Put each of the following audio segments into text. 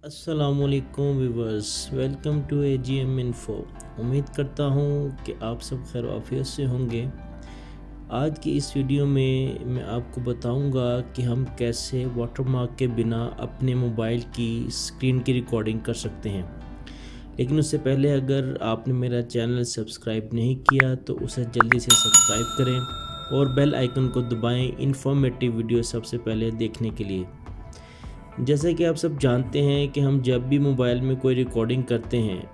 अस्सलामुअलैकुम viewers, welcome to AGM info. उम्मीद करता हूँ कि आप सब खैर आफियत से होंगे। आज की इस वीडियो में मैं आपको बताऊंगा कि हम कैसे वाटरमार्क के बिना अपने मोबाइल की स्क्रीन की रिकॉर्डिंग कर सकते हैं। लेकिन उससे पहले अगर आपने मेरा चैनल सब्सक्राइब नहीं किया तो उसे जल्दी से सब्सक्राइब करें और बेल आइकन को दबाएं इन्फॉर्मेटिव वीडियो सबसे पहले देखने के लिए। जैसे कि आप सब जानते हैं कि हम जब भी मोबाइल में कोई रिकॉर्डिंग करते हैं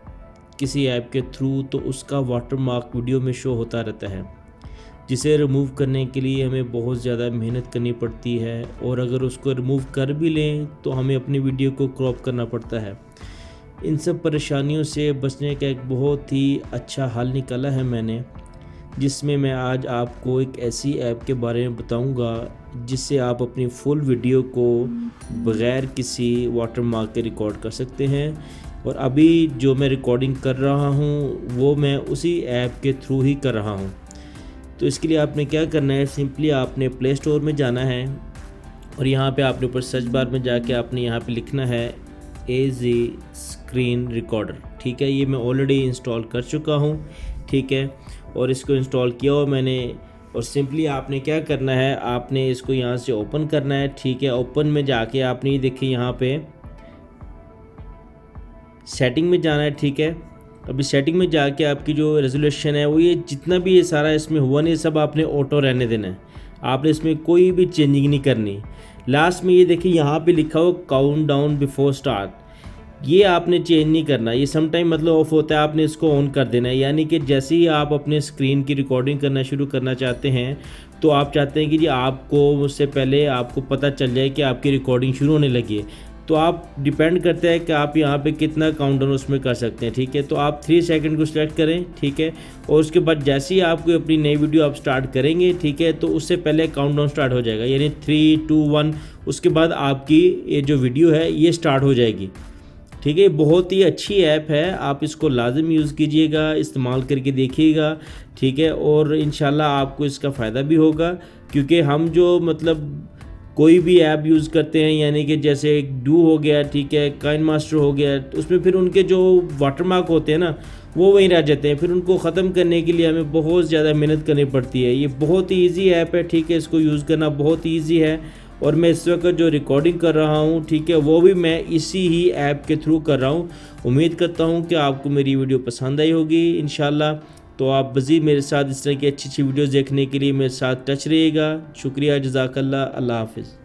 किसी ऐप के थ्रू, तो उसका वाटरमार्क वीडियो में शो होता रहता है, जिसे रिमूव करने के लिए हमें बहुत ज़्यादा मेहनत करनी पड़ती है। और अगर उसको रिमूव कर भी लें तो हमें अपनी वीडियो को क्रॉप करना पड़ता है। इन सब परेशानियों से बचने का एक बहुत ही अच्छा हल निकाला है मैंने, जिसमें मैं आज आपको एक ऐसी ऐप के बारे में बताऊंगा जिससे आप अपनी फुल वीडियो को बग़ैर किसी वाटरमार्क के रिकॉर्ड कर सकते हैं। और अभी जो मैं रिकॉर्डिंग कर रहा हूं वो मैं उसी ऐप के थ्रू ही कर रहा हूं। तो इसके लिए आपने क्या करना है, सिंपली आपने प्ले स्टोर में जाना है और यहाँ पे आपने ऊपर सर्च बार में जाके आपने यहाँ पे लिखना है AZ स्क्रीन रिकॉर्डर। ठीक है, ये मैं ऑलरेडी इंस्टॉल कर चुका हूँ। ठीक है, और इसको इंस्टॉल किया हुआ मैंने। और सिंपली आपने क्या करना है, आपने इसको यहाँ से ओपन करना है। ठीक है, ओपन में जाके आपने ये देखिए यहाँ पे सेटिंग में जाना है। ठीक है, अभी सेटिंग में जाके आपकी जो रेजोल्यूशन है वो ये जितना भी ये सारा इसमें हुआ नहीं, सब आपने ऑटो रहने देना है। आपने इसमें कोई भी चेंजिंग नहीं करनी। लास्ट में ये देखिए यहाँ पे लिखा हो काउंट डाउन बिफोर स्टार्ट, ये आपने चेंज नहीं करना। ये सम टाइम मतलब ऑफ होता है, आपने इसको ऑन कर देना है। यानी कि जैसे ही आप अपने स्क्रीन की रिकॉर्डिंग करना शुरू करना चाहते हैं तो आप चाहते हैं कि जी आपको उससे पहले आपको पता चल जाए कि आपकी रिकॉर्डिंग शुरू होने लगी है, तो आप डिपेंड करते हैं कि आप यहाँ पे कितना काउंटडाउन उसमें कर सकते हैं। ठीक है, तो आप 3 सेकंड को सिलेक्ट करें। ठीक है, और उसके बाद जैसे ही आप कोई अपनी नई वीडियो आप स्टार्ट करेंगे, ठीक है, तो उससे पहले काउंटडाउन स्टार्ट हो जाएगा, यानी 3, 2, 1। उसके बाद आपकी ये जो वीडियो है ये स्टार्ट हो जाएगी। ठीक है, बहुत ही अच्छी ऐप है, आप इसको लाजिम यूज़ कीजिएगा, इस्तेमाल करके देखिएगा। ठीक है, और इंशाल्लाह आपको इसका फ़ायदा भी होगा, क्योंकि हम जो मतलब कोई भी ऐप यूज़ करते हैं, यानी कि जैसे डू हो गया, ठीक है, काइनमास्टर हो गया, तो उसमें फिर उनके जो वाटरमार्क होते हैं ना वो वहीं रह जाते हैं। फिर उनको ख़त्म करने के लिए हमें बहुत ज़्यादा मेहनत करनी पड़ती है। ये बहुत ही ईजी ऐप है। ठीक है, इसको यूज़ करना बहुत ईजी है। और मैं इस वक्त जो रिकॉर्डिंग कर रहा हूँ, ठीक है, वो भी मैं इसी ही ऐप के थ्रू कर रहा हूँ। उम्मीद करता हूँ कि आपको मेरी वीडियो पसंद आई होगी इंशाल्लाह। तो आप मज़ीद मेरे साथ इस तरह की अच्छी अच्छी वीडियोज़ देखने के लिए मेरे साथ टच रहिएगा। शुक्रिया, जज़ाकल्लाह, अल्लाह हाफ़िज़।